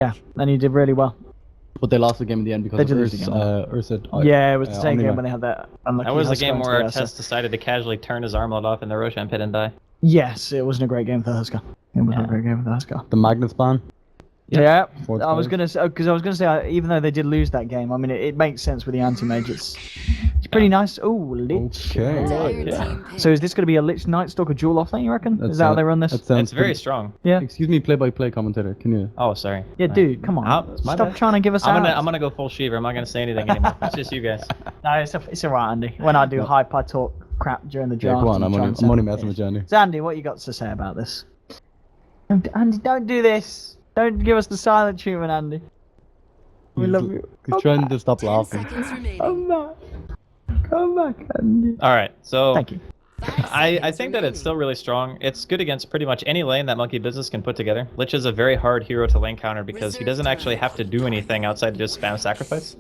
Yeah, and he did really well. But they lost the game in the end because of Ursa. Yeah, it was the same game when they had that unlucky. That was the game where Tess decided to casually turn his armlet off in the Roshan pit and die. Yes, it wasn't a great game for Husker. It wasn't a great game for Husker. The Magnus ban. Yeah, I was gonna say, even though they did lose that game, I mean, it makes sense with the anti-mage. It's pretty nice. Oh, Lich. Okay. Yeah. So is this gonna be a Lich Night Stalker duel off then? You reckon? Is that how they run this? It's very strong. Yeah. Excuse me, play-by-play commentator. Can you? Oh, sorry. Yeah, dude, come on. Stop trying to give us. I'm gonna go full Shiva. I'm not gonna say anything anymore. It's just you guys. No, it's alright, Andy. When I do hype, I talk crap during the draft. Yeah, go on. I'm only messing with you, Andy. So Andy, what you got to say about this? Andy, don't do this. Don't give us the silent treatment, Andy. We love you. He's trying to stop laughing. Come back, Andy. All right, so thank you. I think that it's still really strong. It's good against pretty much any lane that Monkey Business can put together. Lich is a very hard hero to lane counter because he doesn't actually have to do anything outside of just spam sacrifice.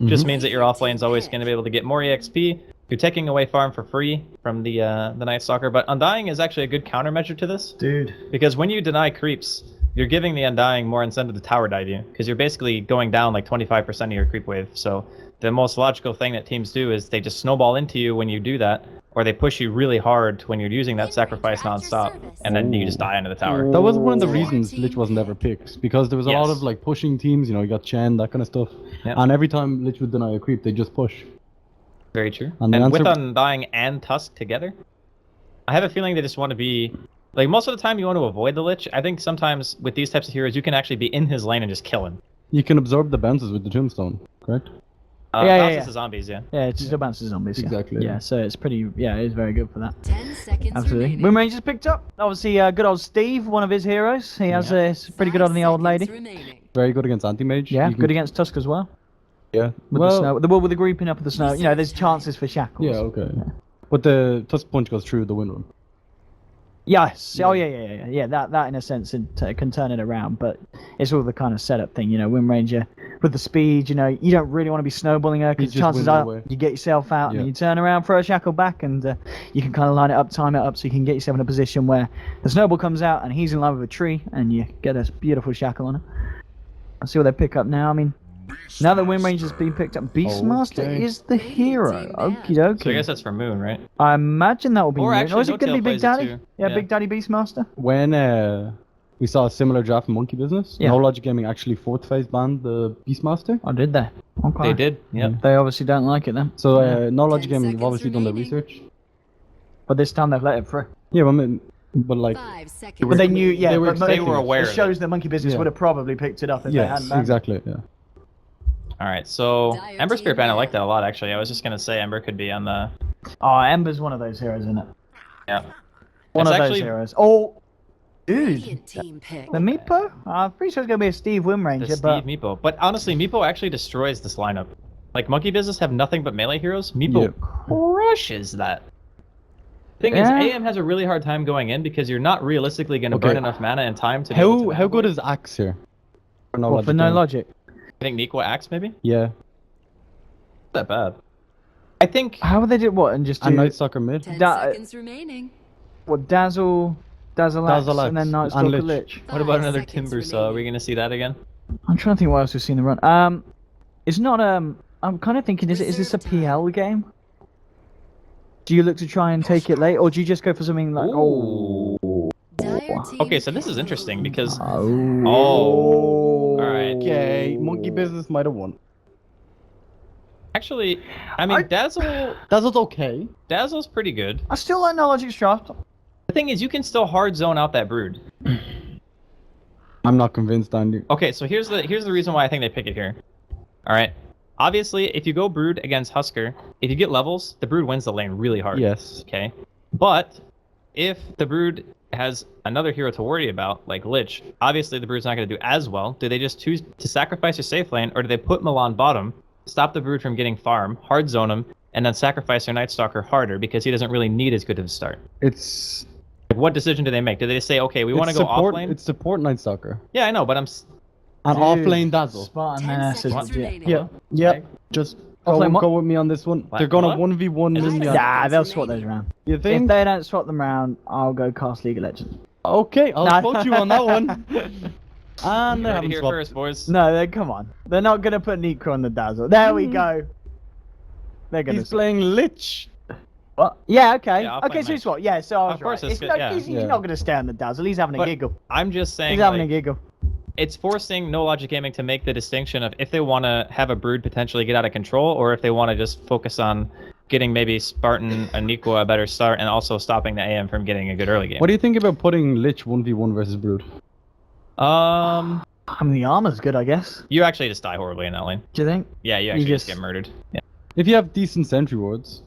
Just means that your off lane's always going to be able to get more EXP. You're taking away farm for free from the Night Stalker, but Undying is actually a good countermeasure to this. Dude. Because when you deny creeps, you're giving the Undying more incentive to tower dive you, because you're basically going down like 25% of your creep wave. So the most logical thing that teams do is they just snowball into you when you do that, or they push you really hard when you're using that sacrifice nonstop, and then you just die into the tower. That was one of the reasons Lich wasn't ever picked, because there was a lot of like pushing teams, you know, you got Chen, that kind of stuff, and every time Lich would deny a creep, they just push. Very true. And with Undying and Tusk together, I have a feeling they just want to be... Like, most of the time you want to avoid the Lich. I think sometimes with these types of heroes, you can actually be in his lane and just kill him. You can absorb the bounces with the Tombstone, correct? Bounces to zombies, yeah. Yeah, it just bounces zombies. Exactly. Yeah, so it's pretty... Yeah, it is very good for that. 10 seconds Absolutely. Win Rangers picked up. Obviously, good old Steve, one of his heroes. He has pretty good on the old lady. Very good against anti-mage. Yeah, good against Tusk as well. Yeah. With the snow, with the grouping up of the snow, you know, there's chances for shackles. Yeah, okay. But the Tusk punch goes through the wind run. Yes. Oh yeah. That in a sense can turn it around, but it's all the kind of setup thing, you know. Wind Ranger with the speed, you know, you don't really want to be snowballing her because chances are you get yourself out and then you turn around, throw a shackle back, and you can kind of line it up, time it up, so you can get yourself in a position where the snowball comes out and he's in line with a tree, and you get a beautiful shackle on it. Let's see what they pick up now. I mean, now that Wind Ranger's been picked up, Beastmaster is the hero. Okie dokie. So I guess that's for Moon, right? I imagine that will be Moon. Actually, Or is it going to be Big Daddy? Yeah, Yeah, Big Daddy Beastmaster. When we saw a similar draft in Monkey Business, Yeah. No Logic Gaming actually fourth phase banned the Beastmaster. Oh, did they? Okay. They did, yep. They obviously don't like it then. So No Logic Gaming have obviously done their research. But this time they've let it through. Yeah, but like... 5 seconds. But they knew, yeah, they were aware. It shows that Monkey Business would have probably picked it up if they hadn't banned it. Exactly, yeah. Alright, so Ember Spirit Ban, I like that a lot, actually. I was just going to say Ember could be on the... Oh, Ember's one of those heroes, isn't it? Yeah. One of those heroes. Oh, dude. Team pick. The Meepo? I'm pretty sure it's going to be a Steve Wind Ranger, The Steve Meepo. But honestly, Meepo actually destroys this lineup. Like, Monkey Business have nothing but melee heroes. Meepo crushes that. Thing is, AM has a really hard time going in because you're not realistically going to burn enough mana and time to... How good is Axe here? For No Logic? I think Nikwa Axe, maybe? Yeah. Not that bad. I think... How would they do what? And just do... And Night Stalker mid? 10 seconds remaining. What, Dazzle Axe, and then Night Stalker Lich? What about another Timber Saw? Are we going to see that again? I'm trying to think what else we've seen in the run. It's not, I'm kind of thinking, is this a PL game? Do you look to try and take it late, or do you just go for something like... Okay, so this is interesting because... Alright. Okay, Monkey Business might have won. Actually, I mean, Dazzle's okay. Dazzle's pretty good. I still like No Logic's draft. The thing is, you can still hard zone out that Brood. I'm not convinced, Andy. Okay, so here's the reason why I think they pick it here. Alright. Obviously, if you go Brood against Husker, if you get levels, the Brood wins the lane really hard. Yes. Okay? But, if the Brood has another hero to worry about, like Lich, obviously the Brood's not going to do as well. Do they just choose to sacrifice your safe lane, or do they put Milan bottom, stop the Brood from getting farm, hard zone him, and then sacrifice their Night Stalker harder because he doesn't really need as good of a start? It's... What decision do they make? Do they say, okay, we want to go off lane? It's support Night Stalker. Yeah, I know, but I'm... And off lane Dazzle. Spartan remaining. Yeah. Just go with me on this one. They're going to 1v1 Yeah, they'll swap those around. You think? If they don't swap them around, I'll go cast League of Legends. Okay, I'll quote you on that one. And they're Heard it having here swapped. first, boys. No, come on. They're not gonna put Nikko on the Dazzle. There we go. They're gonna. He's playing Lich. What? Yeah, okay. Yeah, I'll play okay, so Mage. it's what? Yeah, so I was Of course right. it's good, yeah. He's Yeah. not gonna stay on the Dazzle. He's having a But giggle. I'm just saying, He's having a like, giggle. it's forcing No Logic Gaming to make the distinction of if they want to have a brood potentially get out of control, or if they want to just focus on getting maybe Spartan and Nico a better start, and also stopping the AM from getting a good early game. What do you think about putting Lich 1v1 versus Brood? I mean, the armor's good, I guess. You actually just die horribly in that lane. Do you think? Yeah, you actually just just- get murdered. Yeah. If you have decent sentry wards,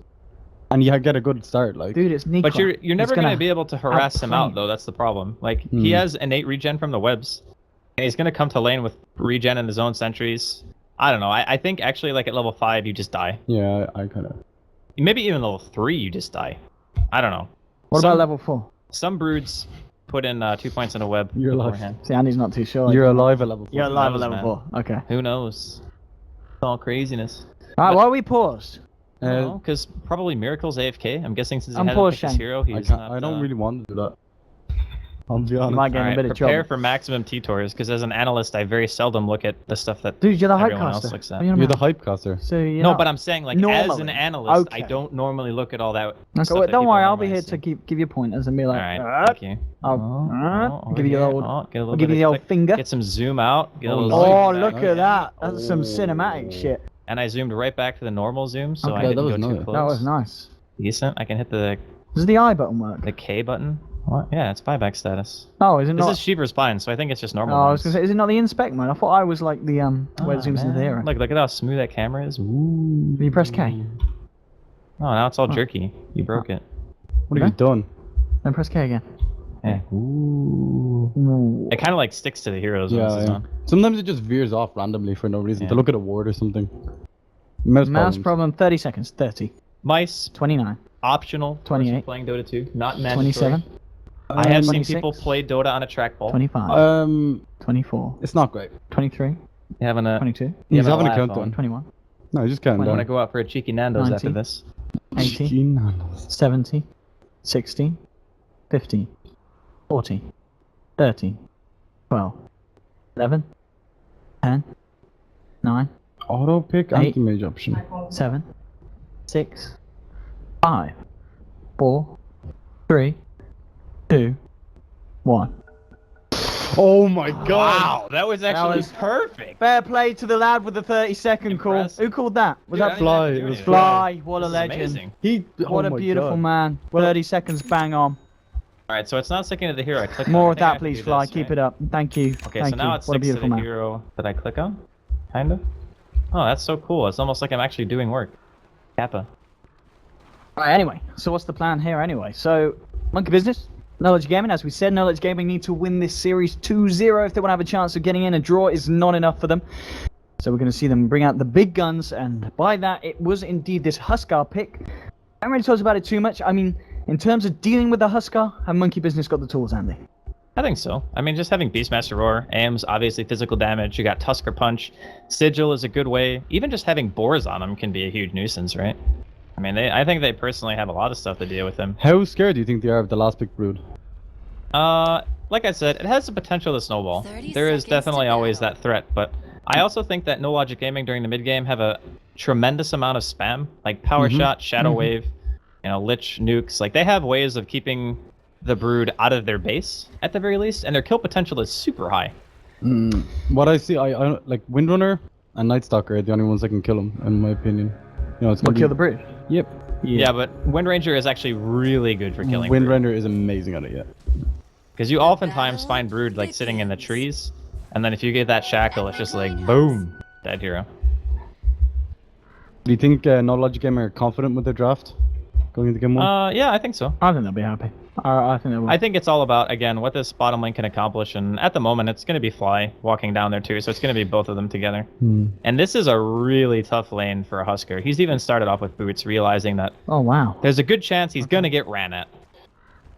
and you get a good start, like... Dude, it's Nikko. But you're never He's gonna be able to harass him out outplay. though. That's the problem. Like he has innate regen from the webs, and he's gonna come to lane with regen in his own sentries. I don't know. I think actually like at level 5 you just die. Yeah, I kind of... Maybe even level 3 you just die. I don't know. What Some- about level 4? Some broods put in 2 points in a web You're alive. beforehand. See, Andy's not too sure. You're alive at level 4. You're alive at knows, level man? 4. Okay. Who knows? It's all craziness. Alright, why are we paused? Because probably Miracle's AFK. I'm guessing since he I'm hasn't poor picked his Shane. hero, I, he's can't, not. I don't really want to do that. I'll be honest. might get in a Alright, bit of prepare trouble. for maximum T-Tours, because as an analyst, I very seldom look at the stuff that Dude, you're the everyone else hypecaster. looks What at. are you on You're the about? hype caster. So you're No, not- but I'm saying, like, as an Normally. analyst, I Okay. don't normally look at all that. Okay, stuff well, that don't people worry, I'll be normally here see. to give you pointers and be like, Alright, thank you. give you the old, get a little I'll give bit you the of old click. finger. Get some zoom out. Get a little Oh, zoom look back. at that. That's some cinematic shit. And I zoomed right back to the normal zoom, so Okay, I that didn't was go too nice. close. That was nice. Decent. I can hit the Does the eye button work? K button. What? Yeah, it's buyback status. Oh, is it This not? is Shiver's Pine, so I think it's just normal. Oh, I was ones. gonna say, is it not the inspect mode? I thought I was like the where it Ah, zooms into the man. hero. Look at how smooth that camera is. Ooh. You press K. Oh, now it's all jerky. You broke it. What have you done? Then press K again. Yeah. Ooh. Ooh. It kind of like sticks to the heroes when Yeah, this is yeah. on. Sometimes it just veers off randomly for no reason. Yeah. To look at a ward or something. Mouse Mouse problems. problem. 30 seconds. 30. Mice, 29. optional. for 28. Playing Dota 2, not mandatory. 27. I have seen 26. people play Dota on a trackball. 25. 24. It's not great. 23. You having a 22. He's having a having a laugh countdown. on. 21. No, just counting I want to down. go out for a cheeky Nando's 90. after this. 80. 70. 60. 50. 40. 30. 12. 11. 10. 9. Auto pick 8. anti-mage option. 7. 6. 5. 4. 3. 2. 1. Oh my god! Wow, that was actually was- perfect. Fair play to the lad with the 30-second call. Impressive. Who called that? Was Dude, I that didn't have to Fly? do It was anything. Fly? What a This is legend. amazing. What Oh a my beautiful God. man. 30 seconds bang on. All right, so it's not sticking to the hero. I clicked More on. of that, please, Fly. Keep it up. Thank you. Okay, Thank so now you. it What a sticks to beautiful the man. hero that I click on, kind of. Oh, that's so cool. It's almost like I'm actually doing work. Kappa. Right, anyway, so what's the plan here anyway? So, Monkey Business, Knowledge Gaming, as we said, Knowledge Gaming need to win this series 2-0 if they want to have a chance of getting in. A draw is not enough for them. So we're going to see them bring out the big guns, and by that, it was indeed this Huskar pick. I haven't really talked about it too much. I mean, in terms of dealing with the Huskar, have Monkey Business got the tools, Andy? I think so. I mean, just having Beastmaster Roar, AM's obviously physical damage. You got Tusker Punch. Sigil is a good way. Even just having Boars on them can be a huge nuisance, right? I mean, I think they personally have a lot of stuff to deal with him. How scared do you think they are of the last pick brood? Like I said, it has the potential to snowball. 30 There is seconds to definitely always go. that threat, but I also think that No Logic Gaming during the mid game have a tremendous amount of spam, like Power Shot, Shadow Wave, you know, Lich nukes. Like they have ways of keeping the brood out of their base at the very least, and their kill potential is super high. What I see, I like Windrunner and Nightstalker are the only ones that can kill him, in my opinion. You know, it's We'll gonna kill be- the brood. Yep. Yeah, but Wind Ranger is actually really good for killing Wind brood. Render is amazing at it, yeah. Because you oftentimes find brood like sitting in the trees, and then if you get that shackle, it's just like boom, dead hero. Do you think No Logic Gamer are confident with their draft going into game one? Yeah, I think so. I think they'll be happy. I think they will. I think it's all about, again, what this bottom lane can accomplish, and at the moment, it's going to be Fly walking down there too, so it's going to be both of them together. And this is a really tough lane for a Husker. He's even started off with boots, realizing that Oh, wow. there's a good chance he's going to get ran at.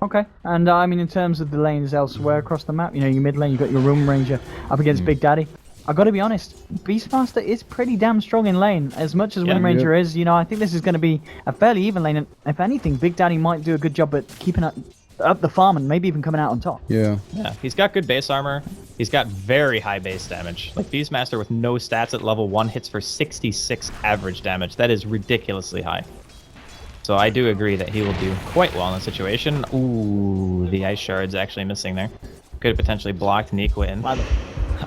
Okay, and I mean, in terms of the lanes elsewhere across the map, you know, your mid lane, you've got your Room Ranger up against Big Daddy. I gotta be honest, Beastmaster is pretty damn strong in lane. As much as Yeah. Wind Ranger is, you know, I think this is going to be a fairly even lane. And if anything, Big Daddy might do a good job at keeping up the farm and maybe even coming out on top. Yeah. Yeah, he's got good base armor. He's got very high base damage. Like, Beastmaster with no stats at level 1 hits for 66 average damage. That is ridiculously high. So I do agree that he will do quite well in the situation. Ooh, the ice shard's actually missing there. Could have potentially blocked Nikwa in.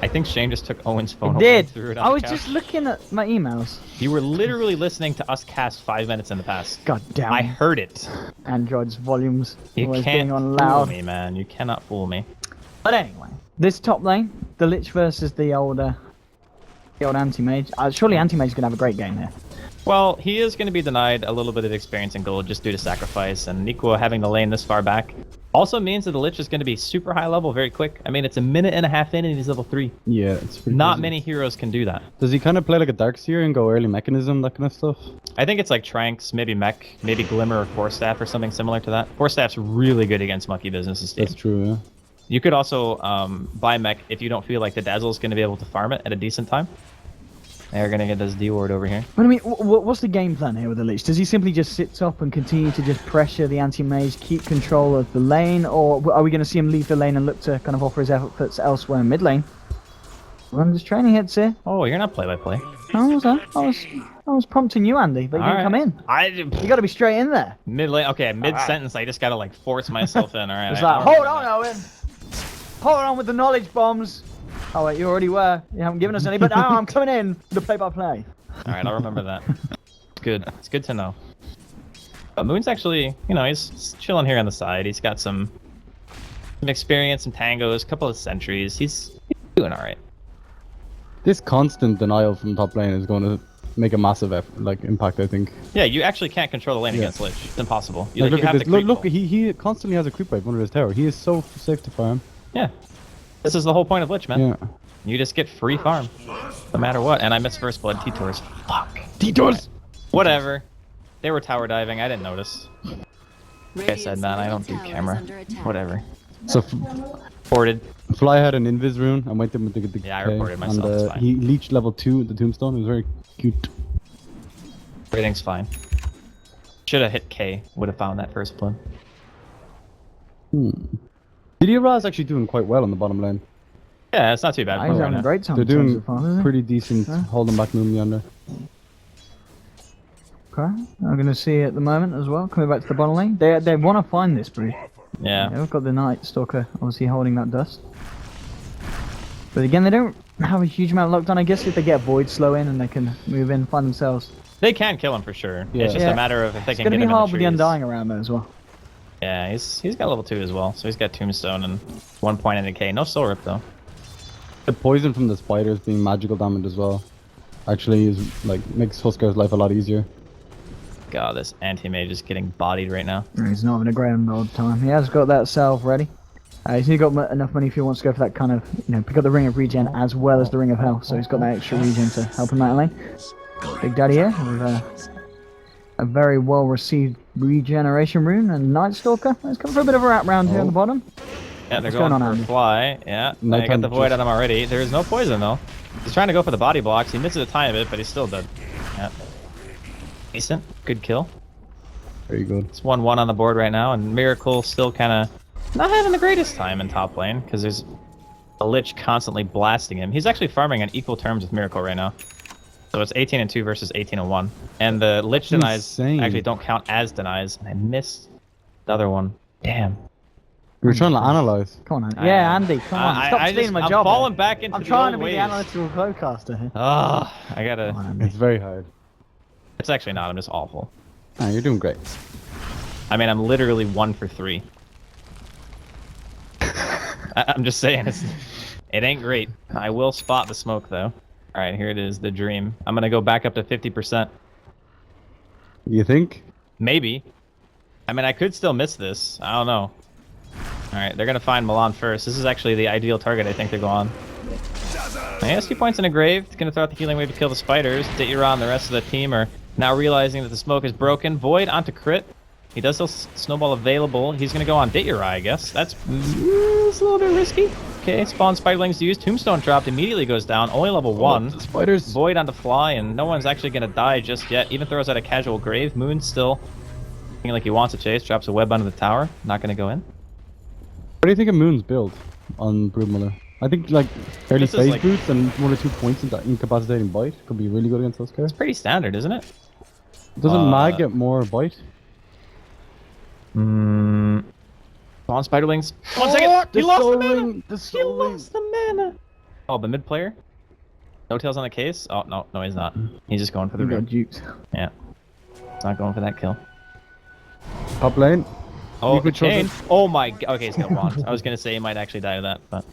I think Shane just took Owen's phone It and threw it on I the was couch. just looking at my emails. You were literally listening to us cast 5 minutes in the past. God damn. I heard it. Android's volumes You always can't being on fool loud. me, man. You cannot fool me. But anyway, this top lane, the Lich versus the old anti-mage. Surely anti-mage is gonna have a great game here. Well, he is going to be denied a little bit of experience in gold just due to sacrifice, and Nikwa having the lane this far back also means that the Lich is going to be super high level very quick. I mean, it's a minute and a half in and he's level 3. Yeah, it's pretty Not crazy. many heroes can do that. Does he kind of play like a Darkseer and go early mechanism, that kind of stuff? I think it's like Tranks, maybe Mech, maybe Glimmer or Force Staff or something similar to that. Force Staff's really good against Monkey Business's team. That's true, yeah. You could also buy Mech if you don't feel like the Dazzle is going to be able to farm it at a decent time. They're going to get this D-ward over here. But I mean, what's the game plan here with the Lich? Does he simply just sit top and continue to just pressure the anti-mage, keep control of the lane, or are we going to see him leave the lane and look to kind of offer his efforts elsewhere in mid lane? Run his training hits here. Oh, you're not play-by-play. I was prompting you, Andy, but you didn't come in. You got to be straight in there. Mid-lane, okay, mid-sentence, I just got to like force myself in, alright. It's like, hold on, Owen. Hold on with the knowledge bombs. Oh wait, you already were. You haven't given us any, but now I'm coming in with the play-by-play. Alright, I'll remember that. It's good. It's good to know. But Moon's actually, you know, he's chilling here on the side. He's got some experience, some tangos, a couple of sentries. He's doing alright. This constant denial from top lane is going to make a massive impact, I think. Yeah, you actually can't control the lane against Lich. It's impossible. You, Like, you look have at to this. creep Look, pull. he constantly has a creep wave under his tower. He is so safe to farm. Yeah. This is the whole point of Lich, man. Yeah. You just get free farm. No matter what. And I missed first blood. Detours. Fuck. Detours! Whatever. They were tower diving. I didn't notice. Like I said, man, I don't do camera. Whatever. So Ported. Fly had an invis rune. I went in with the Yeah, I K, reported myself, And it's fine. he leached level 2 with the tombstone. It was very cute. Everything's fine. Should have hit K. Would have found that first blood. DDRA is actually doing quite well on the bottom lane. Yeah, it's not too bad. He's for having a right great time. They're in terms doing of fun, isn't he? pretty decent holding back Moon yonder. Okay, I'm going to see at the moment as well. Coming back to the bottom lane, they want to find this breed. Yeah. We've got the Night Stalker obviously holding that dust. But again, they don't have a huge amount of lockdown. I guess if they get a Void slow in and they can move in, find themselves. They can kill him for sure. Yeah. It's just Yeah. a matter of if they It's can going to get be him in hard the with the trees. Undying around there as well. Yeah, he's got level 2 as well. So he's got Tombstone and 1 point in the K. No Soul Rip though. The poison from the spiders being magical damage as well actually is makes Huskar's life a lot easier. God, this anti-mage is getting bodied right now. He's not having a great old time. He has got that salve ready. He's got enough money if he wants to go for that kind of, pick up the Ring of Regen as well as the Ring of Health. So he's got that extra regen to help him out in lane. Big Daddy here with a very well received regeneration rune and Night Stalker. Let's come for a bit of a wrap round here on the bottom. Yeah, they're What's going going on, for Andy? a fly. Yeah, they Nighttime got the void just- on him already. There is no poison though. He's trying to go for the body blocks. He misses a tiny bit, but he's still dead. Yeah. Decent. Good kill. Very good. It's 1-1 on the board right now, and Miracle still kind of not having the greatest time in top lane because there's a Lich constantly blasting him. He's actually farming on equal terms with Miracle right now. So it's 18-2 versus 18-1. And the Lich denies Insane. actually don't count as denies, and I missed the other one. Damn. We were trying to analyze. Come on, Andy. Yeah, Andy, come on. Stop stealing my I'm job. falling here. back into I'm the trying to old be ways. the analytical flowcaster here. Oh, I gotta... Come on, Andy. It's very hard. It's actually not, I'm just awful. Ah, you're doing great. I mean, I'm literally 1 for 3. I'm just saying, it ain't great. I will spot the smoke, though. Alright, here it is, the dream. I'm gonna go back up to 50%. You think? Maybe. I mean, I could still miss this. I don't know. Alright, they're gonna find Milan first. This is actually the ideal target I think they're going on. He has 2 points in a grave. He's gonna throw out the healing wave to kill the spiders. Ditira and the rest of the team are now realizing that the smoke is broken. Void onto crit. He does still snowball available. He's gonna go on Ditira, I guess. That's it's a little bit risky. Okay, spawn spiderlings to use. Tombstone dropped, immediately goes down. Only level 1. The spiders. Void onto fly, and no one's actually gonna die just yet. Even throws out a casual grave. Moon's still looking like he wants to chase. Drops a web under the tower. Not gonna go in. What do you think of Moon's build on Broodmiller? I think like early This is phase like- boots and 1 or 2 points in that incapacitating bite could be really good against those guys. It's pretty standard, isn't it? Doesn't Mag get more bite? Come on, Spiderlings. 1 second. He lost the mana. He Ring. lost the mana. Oh, the mid player. No tails on the case. Oh no, no, he's not. He's just going for the We got ring. duped. Yeah. He's not going for that kill. Top lane. Oh, You the could choke chain. him. Oh my. Okay, he's got wand. I was gonna say he might actually die of that, but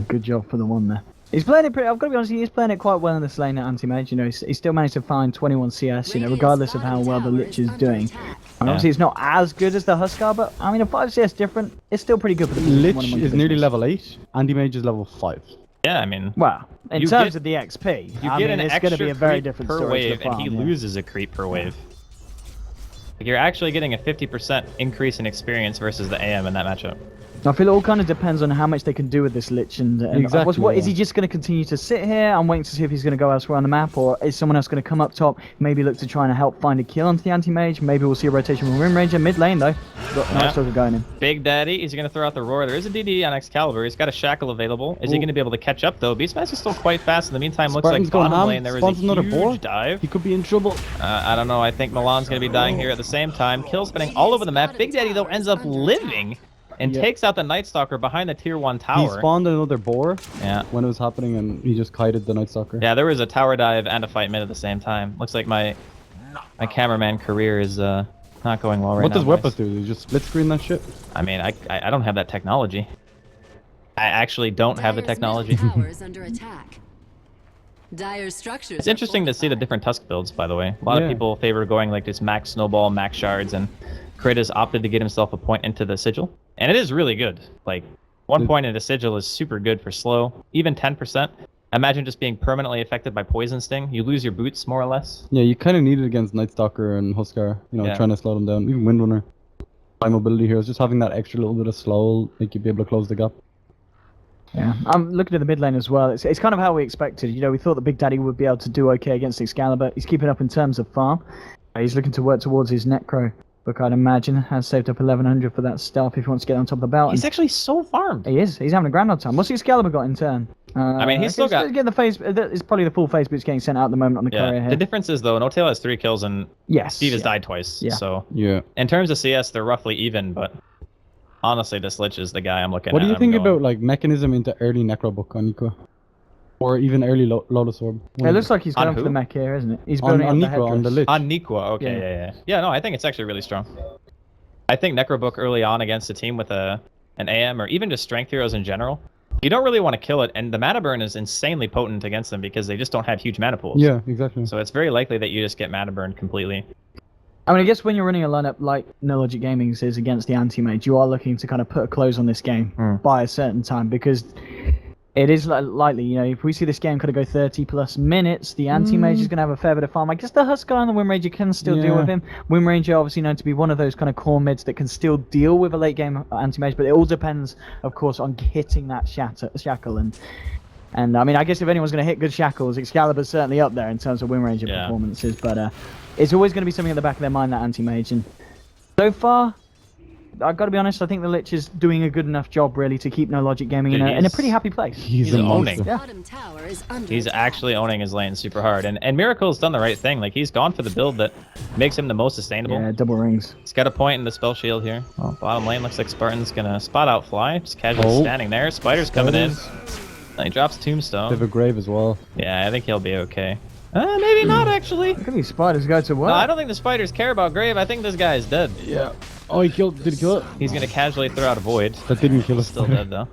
Good job for the one there. He's playing it pretty. I've got to be honest. He's playing it quite well in this lane at anti-mage. You know, he's still managed to find 21 CS. You know, regardless of how well the Lich is doing. And obviously, it's not as good as the Huskar, but I mean, a 5 CS different. It's still pretty good for the Lich one is among the nearly business. level 8. Anti-mage is level 5. yeah, I mean, Well, in You terms get- of the XP, you I get mean, an it's extra going to be a very creep different per story to wave, the farm, and he yeah. loses a creep per wave. Like you're actually getting a 50% increase in experience versus the AM in that matchup. I feel it all kind of depends on how much they can do with this Lich and Exactly, what is yeah. he just going to continue to sit here? I'm waiting to see if he's going to go elsewhere on the map, or is someone else going to come up top, maybe look to try and help find a kill onto the anti-mage? Maybe we'll see a rotation from Rim Ranger mid lane though. Got nice talker going in. Big Daddy, he's going to throw out the roar. There is a DD on Excalibur. He's got a shackle available. Is he going to be able to catch up though? Beastmaster is still quite fast. In the meantime, looks Spartan's like going bottom ham. lane there was Spawns a another huge boar. dive. He could be in trouble. I don't know. I think Milan's going to be dying here at the same time. Kill spinning all over the map. Big Daddy though ends up living and takes out the Night Stalker behind the tier 1 He tower. spawned another boar Yeah. when it was happening, and he just kited the Night Stalker. Yeah, there was a tower dive and a fight mid at the same time. Looks like my cameraman career is not going well right What now. does Weapons boys. do? You just split screen that shit? I mean, I don't have that technology. I actually don't have the Dyer's technology. middle tower is under attack. Dyer's structures It's are interesting to see the fortified. different Tusk builds, by the way. A lot of Yeah. people favor going like this max snowball, max shards, and Crit has opted to get himself a point into the sigil. And it is really good. Like, 1 point into sigil is super good for slow. Even 10%. Imagine just being permanently affected by Poison Sting. You lose your boots, more or less. Yeah, you kind of need it against Night Stalker and Huskar, you know, Yeah. trying to slow them down. Even Windrunner. High mobility heroes, just having that extra little bit of slow, make you be able to close the gap. Yeah, I'm looking at the mid lane as well. It's kind of how we expected. You know, we thought that Big Daddy would be able to do okay against Excalibur. He's keeping up in terms of farm. He's looking to work towards his Necro book, I'd imagine. Has saved up 1100 for that stuff if he wants to get on top of the belt. He's And actually so farmed. he is. He's having a grand old time. What's Excalibur got in turn? I mean, he's still got- Getting the phase. It's probably the full phase boots getting sent out at the moment on the courier Yeah. here. The difference is, though, No-Tail has 3 kills and Yes. Steve has yeah. died twice. Yeah. So, Yeah. in terms of CS, they're roughly even, but honestly, this Lich is the guy I'm looking at. What do you I'm think going, about like mechanism into early Necrobook on Nico? Or even early Lotus Orb? It looks like he's On going for who? the mech here, isn't it? He's on building up the Nico, on the headdress. Lich. On Nikwa, okay, Yeah. yeah. Yeah, no, I think it's actually really strong. I think Necrobook early on against a team with an AM or even just strength heroes in general, you don't really want to kill it, and the mana burn is insanely potent against them because they just don't have huge mana pools. Yeah, exactly. So it's very likely that you just get mana burn completely. I mean, I guess when you're running a lineup like No Logic Gaming's is against the anti-mage, you are looking to kind of put a close on this game by a certain time because it is likely, you know, if we see this game kind of go 30 plus minutes, the anti-mage is going to have a fair bit of farm. I guess the Huskar and the Wind Ranger can still deal Yeah. with him. Wind Ranger obviously known to be one of those kind of core mids that can still deal with a late game anti-mage, but it all depends, of course, on hitting that shackle. And I mean, I guess if anyone's going to hit good shackles, Excalibur's certainly up there in terms of Wind Ranger Yeah. performances, but it's always going to be something at the back of their mind, that anti-mage. And so far, I've got to be honest, I think the Lich is doing a good enough job, really, to keep No Logic Gaming Dude, in a he's- pretty happy place. He's a owning. monster. Yeah. Bottom tower is under He's attack. actually owning his lane super hard. And Miracle's done the right thing. Like, he's gone for the build that makes him the most sustainable. Yeah, double rings. He's got a point in the spell shield here. Well, bottom lane looks like Spartan's gonna spot out Fly. Just casually Oh. standing there. Spider's coming in. And he drops They have Tombstone. a grave as well. Yeah, I think he'll be okay. Maybe not, actually. Look at these spiders go to work. No, I don't think the spiders care about Grave. I think this guy is dead. Yeah. Oh, did he kill it? He's gonna casually throw out a Void. That didn't kill us. Still dead, though.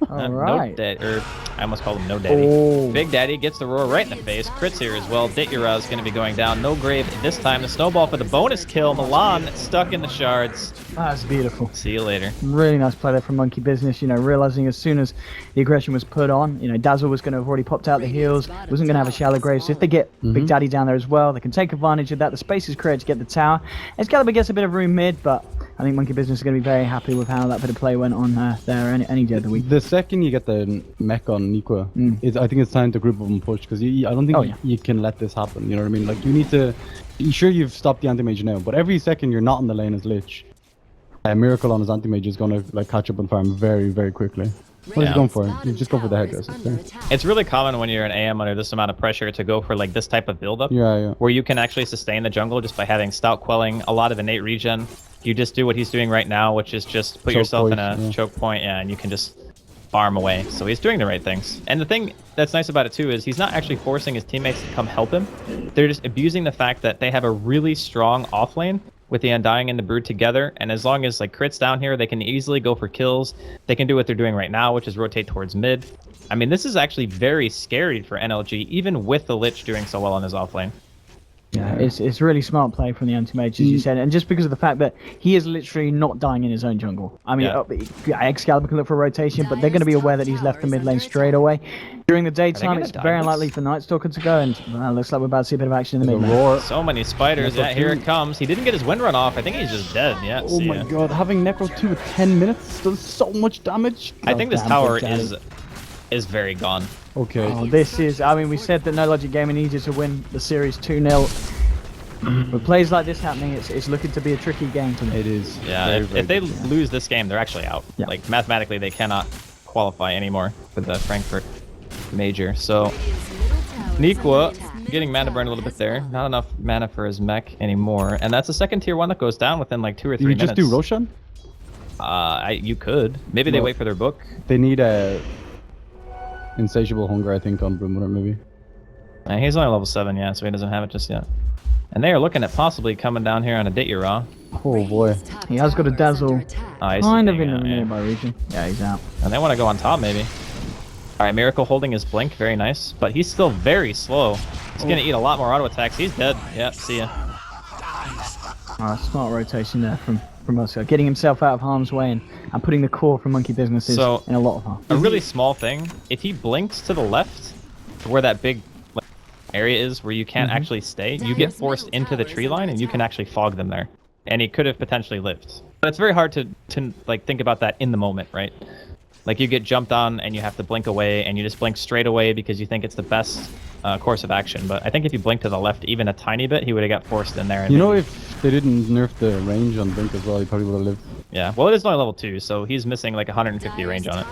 All No right. I almost called him No Daddy. Oh. Big Daddy gets the roar right in the face. Crits here as well. Ditura is going to be going down. No Grave this time. The snowball for the bonus kill. Milan stuck in the shards. That's beautiful. See you later. Really nice play there from Monkey Business, you know, realizing as soon as the aggression was put on, you know, Dazzle was going to have already popped out the heals, wasn't going to have a shallow grave, so if they get Big Daddy down there as well, they can take advantage of that. The space is created to get the tower. Excalibur gets a bit of room mid, but I think Monkey Business is going to be very happy with how that bit of play went on there any day of the week. The second you get the mech on Nikwa, I think it's time to group up and push, because I don't think you can let this happen, you know what I mean? Like, you need to... Sure, you've stopped the anti-mage now, but every second you're not in the lane as Lich, Miracle on his anti-mage is going to like catch up and farm very, very quickly. What is he going for? He's just going for the headdress. It's really common when you're an AM under this amount of pressure to go for like this type of build-up. Yeah. Where you can actually sustain the jungle just by having stout quelling, a lot of innate regen. You just do what he's doing right now, which is just put yourself in a choke point, and you can just farm away. So he's doing the right things. And the thing that's nice about it too is he's not actually forcing his teammates to come help him. They're just abusing the fact that they have a really strong offlane with the Undying and the Brood together, and as long as like crits down here, they can easily go for kills. They can do what they're doing right now, which is rotate towards mid. I mean, this is actually very scary for NLG, even with the Lich doing so well on his offlane. Yeah, it's really smart play from the anti-mage, as you said, and just because of the fact that he is literally not dying in his own jungle. I mean, Excalibur can look for rotation, but they're going to be aware that he's left the mid lane straight away. During the daytime, it's very unlikely for Night Stalker to go, and looks like we're about to see a bit of action in the mid lane. So many spiders. Yeah, here it comes. He didn't get his wind run off. I think he's just dead. Yeah. Oh my god, having Necro 2 with 10 minutes does so much damage. I think this tower is very gone. Okay. Oh, this is... I mean, we said that No Logic Gaming needed to win the series 2-0. With plays like this happening, it's looking to be a tricky game to me. It is. Yeah, if they lose this game, they're actually out. Yeah. Like, mathematically, they cannot qualify anymore for the Frankfurt major. So, Nikwa getting mana burn a little bit there. Not enough mana for his mech anymore. And that's a second tier 1 that goes down within like 2 or 3 minutes. You just do Roshan? You could. Maybe they wait for their book. They need a insatiable hunger, I think, on Brimwater, maybe. He's only level 7, yeah, so he doesn't have it just yet. And they are looking at possibly coming down here on a Ditya. Oh boy. He has got a dazzle kind of in the nearby region. Yeah, he's out. And they want to go on top, maybe. Alright, Miracle holding his blink, very nice. But he's still very slow. He's going to eat a lot more auto attacks. He's dead. Yep, see ya. Alright, smart rotation there from Oscar. Getting himself out of harm's way and putting the core from Monkey Businesses in a lot of harm. A really small thing, if he blinks to the left, to where that big area is where you can't actually stay, you get forced into the tree line and you can actually fog them there. And he could have potentially lived. But it's very hard to like think about that in the moment, right? Like you get jumped on and you have to blink away and you just blink straight away because you think it's the best course of action. But I think if you blink to the left even a tiny bit, he would have got forced in there. And you know, if they didn't nerf the range on blink as well, he probably would have lived. Yeah, well it is only level 2, so he's missing like 150 range on it.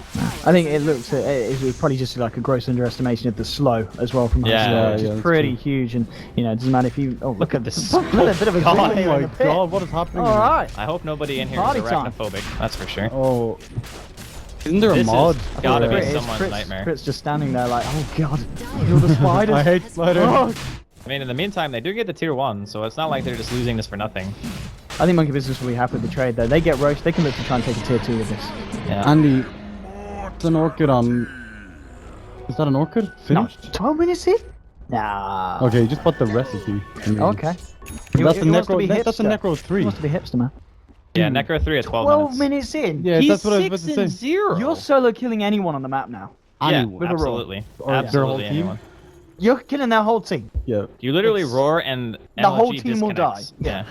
I think it looks, it was probably just like a gross underestimation of the slow as well from Hustle, which is pretty huge, and you know, it doesn't matter if you, look at this, a bit of a oh my god, what is happening? Alright. I hope nobody in here is arachnophobic, that's for sure. Oh. Isn't there a mod? Gotta be someone's nightmare. Crit's just standing there like, oh god, kill the spiders. I hate spiders. Oh. I mean, in the meantime, they do get the tier 1, so it's not like they're just losing this for nothing. I think Monkey Business will be happy with the trade though. They get roast, they can look to try and take a tier 2 with this. Yeah. Andy, it's an orchid on... Is that an orchid? Finished? No, 12 minutes in? Nah. Okay, just put the recipe. Okay. That's a Necro 3. He wants to be hipster, man. Yeah, Necro 3 at 12 minutes in. Yeah, he's that's what I was about to say. 0. You're solo killing anyone on the map now. Yeah, with absolutely. Absolutely anyone. You're killing their whole team. Yeah. You literally roar and the whole NLG team will die. Yeah.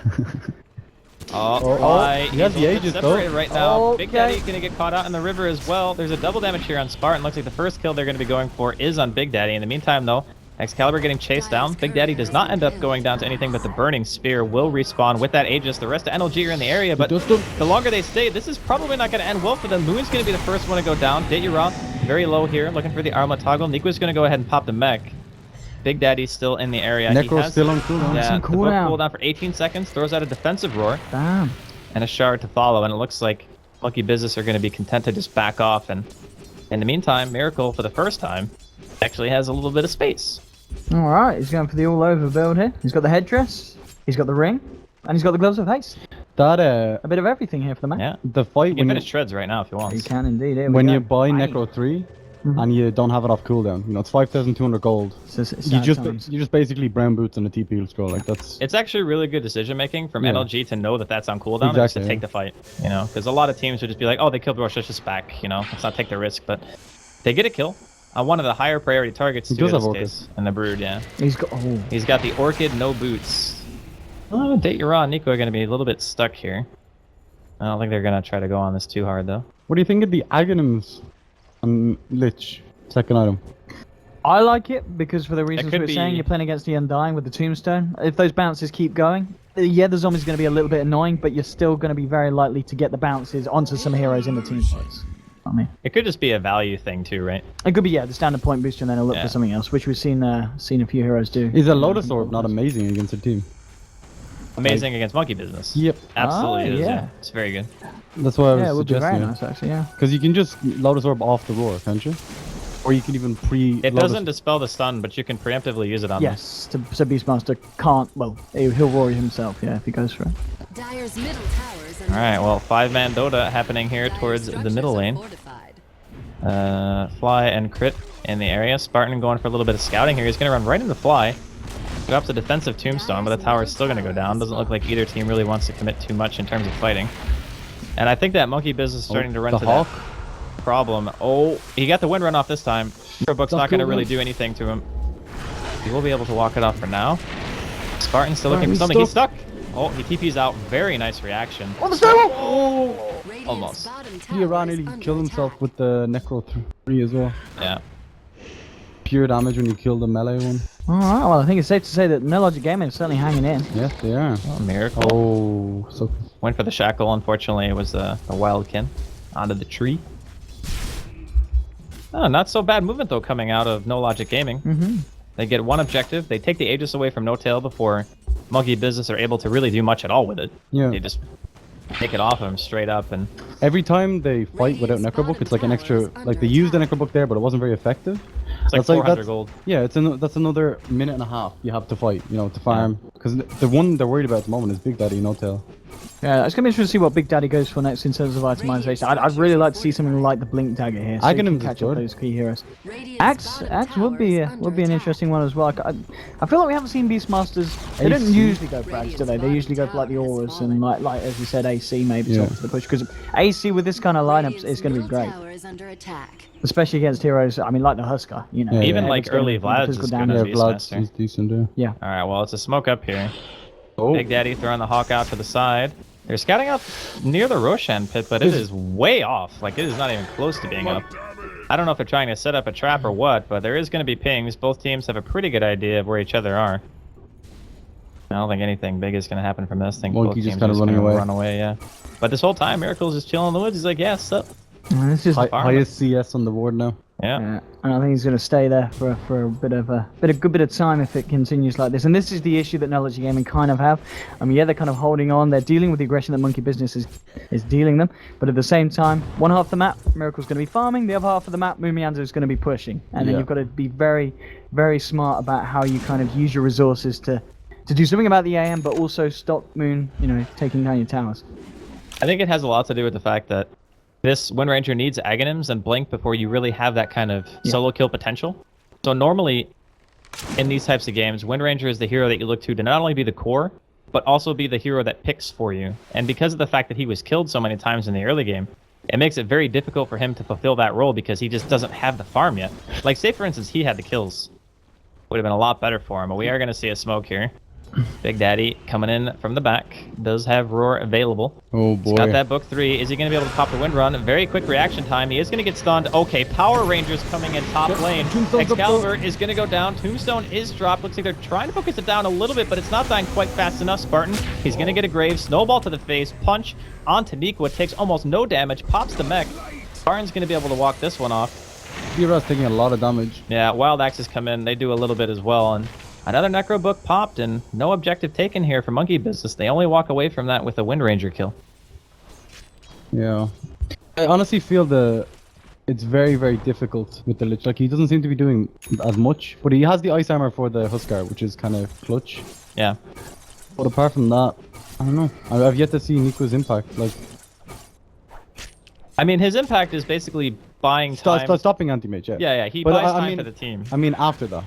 He has the ages though. Right now. Big Daddy gonna get caught out in the river as well. There's a double damage here on Spartan. Looks like the first kill they're gonna be going for is on Big Daddy. In the meantime, though, Excalibur getting chased down. Big Daddy does not end up going down to anything but the Burning Spear will respawn with that Aegis. The rest of NLG are in the area, but the longer they stay, this is probably not going to end well for them. Moon's going to be the first one to go down. Ditya very low here, looking for the Armlet toggle. Nikwa's going to go ahead and pop the mech. Big Daddy's still in the area. Necro's still on cooldown. Yeah, the book cooldown for 18 seconds. Throws out a defensive roar. Damn. And a shard to follow, and it looks like Monkey Business are going to be content to just back off. And in the meantime, Miracle, for the first time, actually has a little bit of space. Alright, he's going for the all-over build here. He's got the headdress, he's got the ring, and he's got the gloves of haste. A bit of everything here for the man. Yeah. The fight you can finish shreds right now if you want. You can indeed. When you buy Necro 3 and you don't have it off cooldown, you know, it's 5,200 gold. You just basically brown boots and a TP scroll. Like that's. It's actually really good decision making from NLG to know that that's on cooldown and just to take the fight. You know, because a lot of teams would just be like, oh, they killed Rush, let's just back. You know, let's not take the risk, but they get a kill. One of the higher priority targets too in this case, and the Brood, yeah. He's got the Orchid, no boots. Ditya and Nico are going to be a little bit stuck here. I don't think they're going to try to go on this too hard though. What do you think of the Aghanims on Lich, second item? I like it because for the reasons we were saying, be- you're playing against the Undying with the Tombstone. If those bounces keep going, yeah, the zombie's going to be a little bit annoying, but you're still going to be very likely to get the bounces onto some heroes in the team fights. I mean, It could just be a value thing too, right? it could be the standard point booster, and then a look for something else, which we've seen a few heroes do. Is a Lotus Orb not amazing against a team? Amazing against Monkey Business. Yep. Absolutely is, yeah. It's very good. That's why I was Yeah, it would be very suggesting nice, actually, yeah. Because you can just Lotus Orb off the roar, can't you? Or you can even It doesn't dispel the stun, but you can preemptively use it on them. Yes, so Beastmaster can't, well, he'll roar himself, yeah, if he goes for it. Dyer's middle towers. Alright, well, 5-man Dota happening here towards the middle lane. Fly and Crit in the area. Spartan going for a little bit of scouting here. He's going to run right into Fly. Drops a defensive tombstone, but the tower is still going to go down. Doesn't look like either team really wants to commit too much in terms of fighting. And I think that Monkey Business is starting to run to that problem. Oh, he got the wind run off this time. Book's not going to really do anything to him. He will be able to walk it off for now. Spartan's still looking for something. He's stuck. Oh, he TP's out. Very nice reaction. Oh, the stable! Oh, almost. He ironically killed himself with the Necro 3 as well. Yeah. Pure damage when you kill the melee one. Alright, well, I think it's safe to say that NLG Gaming is certainly hanging in. Yes, they are. Oh, miracle. Oh, so... Went for the shackle. Unfortunately, it was a wildkin onto the tree. Oh, not so bad movement, though, coming out of No Logic Gaming. They get one objective. They take the Aegis away from No Tail before Monkey Business are able to really do much at all with it. Yeah. They just take it off of him straight up. And Every time they fight without Necrobook, it's like an extra... Like, they used the Necrobook there, but it wasn't very effective. it's like 400 gold. Yeah, that's another minute and a half you have to fight, you know, to farm. Because the one they're worried about at the moment is Big Daddy No Tail. Yeah, it's going to be interesting to see what Big Daddy goes for next in terms of itemization. I'd really like to see something like the Blink Dagger here, so you can catch up those key heroes. Axe would be an interesting one as well. I feel like we haven't seen Beastmasters. They don't usually go for Axe, do they? They usually go for like the Auras and like as you said, AC maybe to the push. Because AC with this kind of lineup is going to be great, especially against heroes. I mean, like the Husker, you know. Even like early Vlad's is good as Vlad's Beastmaster. is decent, yeah. All right, well, it's a smoke up here. Oh. Big Daddy throwing the Hawk out to the side. They're scouting out near the Roshan pit, but it is way off. Like, it is not even close to being up. I don't know if they're trying to set up a trap or what, but there is going to be pings. Both teams have a pretty good idea of where each other are. I don't think anything big is going to happen from this. I think both teams just kind of run away, yeah. But this whole time, Miracle's just chilling in the woods. He's like, yeah, sup? This is highest CS on the board now. Yeah. And I think he's going to stay there for a good bit of time if it continues like this. And this is the issue that NLG Gaming kind of have. I mean, yeah, they're kind of holding on. They're dealing with the aggression that Monkey Business is dealing them. But at the same time, one half of the map, Miracle's going to be farming. The other half of the map, Mumianza is going to be pushing. And then you've got to be very, very smart about how you kind of use your resources to do something about the AM, but also stop Moon, you know, taking down your towers. I think it has a lot to do with the fact that this Wind Ranger needs Aghanims and Blink before you really have that kind of solo kill potential. So normally, in these types of games, Wind Ranger is the hero that you look to not only be the core, but also be the hero that picks for you. And because of the fact that he was killed so many times in the early game, it makes it very difficult for him to fulfill that role because he just doesn't have the farm yet. Like, say for instance, he had the kills. Would have been a lot better for him, but we are going to see a smoke here. Big Daddy coming in from the back. Does have Roar available. Oh boy. He's got that book 3. Is he going to be able to pop the wind run? Very quick reaction time. He is going to get stunned. Okay, Power Rangers coming in top lane. Excalibur is going to go down. Tombstone is dropped. Looks like they're trying to focus it down a little bit, but it's not dying quite fast enough. Spartan, he's going to get a grave. Snowball to the face. Punch onto Nico. It takes almost no damage. Pops the mech. Spartan's going to be able to walk this one off. Vera's taking a lot of damage. Yeah, Wild Axes come in. They do a little bit as well, and another Necro book popped, and no objective taken here for Monkey Business. They only walk away from that with a Wind Ranger kill. Yeah. I honestly feel it's very, very difficult with the Lich. Like, he doesn't seem to be doing as much, but he has the ice armor for the Huskar, which is kind of clutch. Yeah. But apart from that, I don't know. I've yet to see Nico's impact. Like, I mean, his impact is basically buying time. Stopping anti-mage, yeah. Yeah, he buys time for the team. I mean, after that.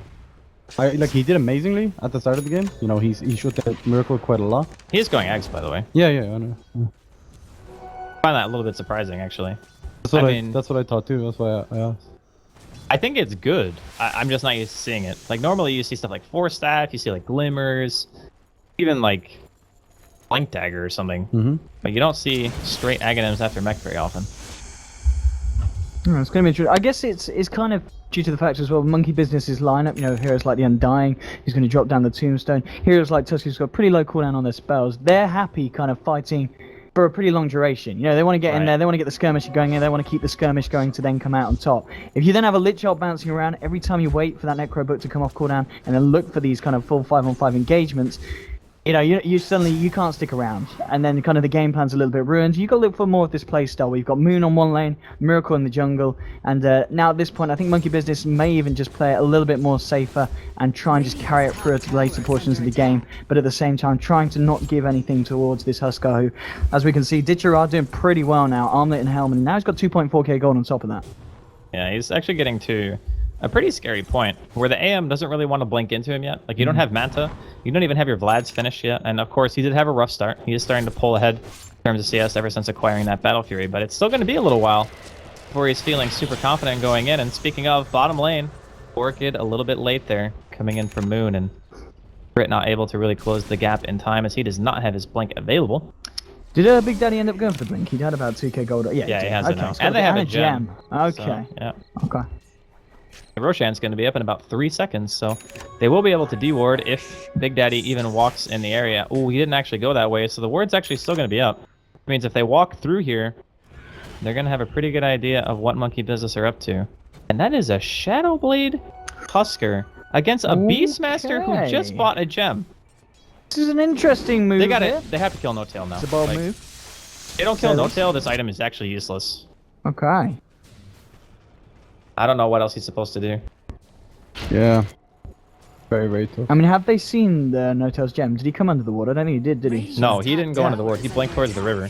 Like, he did amazingly at the start of the game. You know, he showed that Miracle quite a lot. He is going eggs, by the way. Yeah, I know. Yeah. I find that a little bit surprising, actually. That's what I thought too. That's why I asked. I think it's good. I'm just not used to seeing it. Like, normally you see stuff like Force Staff, you see like Glimmers, even like Blink Dagger or something. But you don't see straight Aghanims after mech very often. It's going to be interesting. I guess it's kind of due to the fact as well, Monkey Business's lineup, you know, heroes like the Undying, who's going to drop down the Tombstone. Heroes like Tusk, who's got pretty low cooldown on their spells. They're happy kind of fighting for a pretty long duration. You know, they want to get in there, they want to get the skirmish going in, they want to keep the skirmish going to then come out on top. If you then have a Lich Elf bouncing around, every time you wait for that Necro book to come off cooldown and then look for these kind of full 5-on-5 engagements, you know, you suddenly you can't stick around, and then kind of the game plan's a little bit ruined. You've got to look for more of this playstyle where you've got Moon on one lane, Miracle in the jungle, and now at this point I think Monkey Business may even just play it a little bit more safer and try and just carry it through to the later portions of the game, but at the same time trying to not give anything towards this Huskar who, as we can see, Ditchera doing pretty well now, armlet and helmet, and now he's got 2.4k gold on top of that. Yeah, he's actually getting to a pretty scary point where the AM doesn't really want to blink into him yet. Like, you don't have Manta, you don't even have your Vlad's finished yet, and of course he did have a rough start. He is starting to pull ahead in terms of CS ever since acquiring that Battle Fury, but it's still going to be a little while before he's feeling super confident going in. And speaking of bottom lane, Orchid a little bit late there, coming in from Moon, and Brit not able to really close the gap in time as he does not have his blink available. Did Big Daddy end up going for the blink? He had about 2k gold. Yeah, he has okay, it now. so And they have a gem. Okay. So, yeah. Okay. Roshan's going to be up in about 3 seconds, so they will be able to deward if Big Daddy even walks in the area. Oh, he didn't actually go that way, so the ward's actually still going to be up. Which means if they walk through here, they're going to have a pretty good idea of what Monkey Business are up to. And that is a Shadowblade Husker against a Beastmaster who just bought a gem. This is an interesting move. They got here. it. They have to kill No Tail now. It's a bold move. If they don't kill No Tail, this item is actually useless. Okay. I don't know what else he's supposed to do. Yeah. Very, very tough. I mean, have they seen the No Tail's gem? Did he come under the water? I don't think he did he? No, he didn't go into the ward. He blinked towards the river.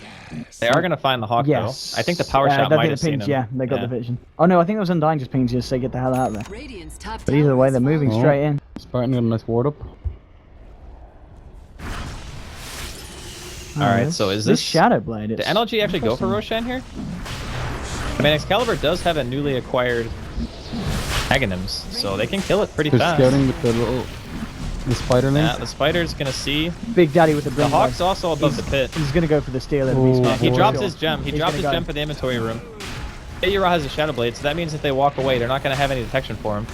They are going to find the Hawk, though. I think the power shot might have seen him. Yeah, they got the vision. Oh, no, I think it was Undying just pinged you to say get the hell out of there. Radiant's top But either way, they're moving straight in. Spartan got a nice ward up. Alright, so is this Shadowblade? Did NLG actually go for Roshan here? I mean, Excalibur does have a newly acquired Aghanims, so they can kill it pretty fast. They're scouting with the spider lane. Yeah, the spider's gonna see. Big Daddy with the The Hawk's also above the pit. He's gonna go for the steal of the Yeah, Beastmaster. he drops his gem. He dropped his gem for the inventory room. Ayura has a Shadowblade, so that means if they walk away, they're not gonna have any detection for him.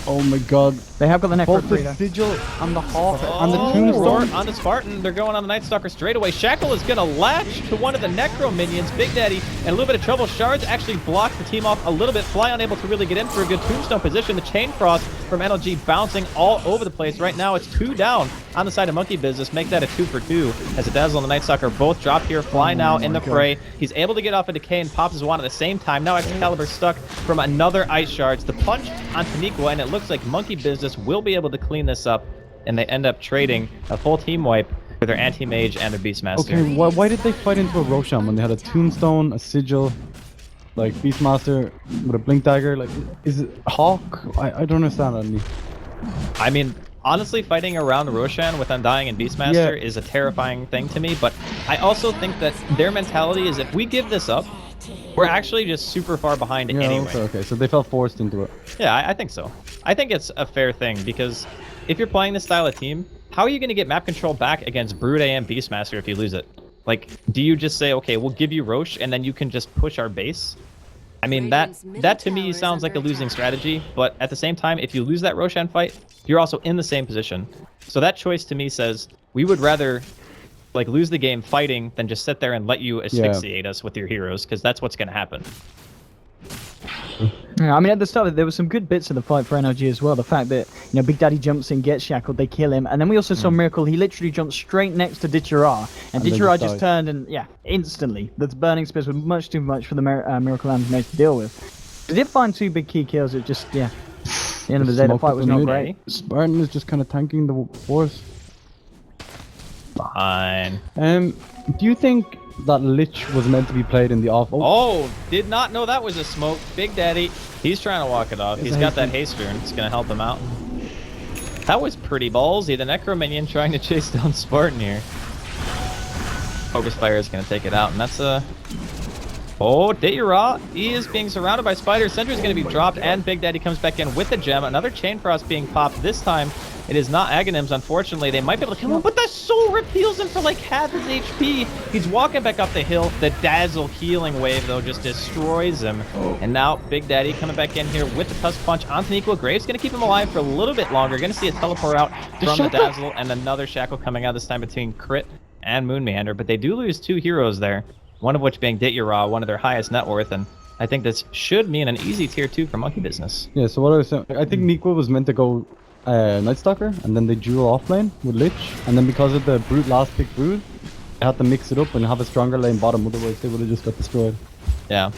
Oh my god. They have got the Necro Both the Sigil and the Hawk and the Tombstone. On the Spartan, they're going on the Night Stalker straight away. Shackle is going to latch to one of the Necro minions. Big Daddy in a little bit of trouble. Shards actually block the team off a little bit. Fly unable to really get in for a good Tombstone position. The Chain Frost from NLG bouncing all over the place. Right now, it's 2 down on the side of Monkey Business. Make that a 2 for 2 as the Dazzle and the Night Stalker both drop here. Fly now in the fray. He's able to get off a Decay and pops his wand at the same time. Now Excalibur stuck from another Ice Shards. The punch on Taniqua, and it looks like Monkey Business will be able to clean this up, and they end up trading a full team wipe for their anti-mage and their Beastmaster. Okay, why did they fight into a Roshan when they had a Tombstone, a Sigil, like Beastmaster with a Blink Dagger? Like, is it Hawk? I don't understand that. I mean, honestly, fighting around Roshan with Undying and Beastmaster is a terrifying thing to me, but I also think that their mentality is if we give this up, we're actually just super far behind anyway. Okay, so they felt forced into it. Yeah, I think so. I think it's a fair thing, because if you're playing this style of team, how are you going to get map control back against Brood AM Beastmaster if you lose it? Like, do you just say, okay, we'll give you Roche, and then you can just push our base? I mean, that to me sounds like a losing strategy, but at the same time, if you lose that Roshan fight, you're also in the same position. So that choice to me says, we would rather like lose the game fighting than just sit there and let you asphyxiate us with your heroes, because that's what's going to happen. Yeah, I mean, at the start, there were some good bits of the fight for NLG as well. The fact that, you know, Big Daddy jumps in, gets shackled, they kill him. And then we also saw Miracle. He literally jumped straight next to Ditchera. And Ditchera just turned and, yeah, instantly. The burning spears were much too much for the Miracle Mage to deal with. They did find 2 big key kills. It just, yeah. At the end of the day, the fight was not great. Spartan is just kind of tanking the force. Fine. Do you think that Lich was meant to be played in the off? Oh, did not know that was a smoke. Big Daddy, he's trying to walk it off. He's got that haste rune. It's going to help him out. That was pretty ballsy. The Necro Minion trying to chase down Spartan here. Focus Fire is going to take it out, and that's a... Oh, Dayura, he is being surrounded by spiders. Sentry's going to be dropped, and Big Daddy comes back in with the gem. Another Chain Frost being popped. This time, it is not Aghanims, unfortunately. They might be able to kill him, but the just soul repeals him for like half his HP. He's walking back up the hill. The Dazzle healing wave, though, just destroys him. And now Big Daddy coming back in here with the Tusk Punch onto Nico. Graves going to keep him alive for a little bit longer. Going to see a teleport out from the Dazzle and another Shackle coming out this time between Crit and Moon Meander. But they do lose 2 heroes there, one of which being Ditya, one of their highest net worth. And I think this should mean an easy tier 2 for Monkey Business. Yeah, so what I was saying, I think Nico was meant to go Night Stalker, and then they duel offlane with Lich, and then because of the Brute last pick Brood, they had to mix it up and have a stronger lane bottom, otherwise they would have just got destroyed. Yeah.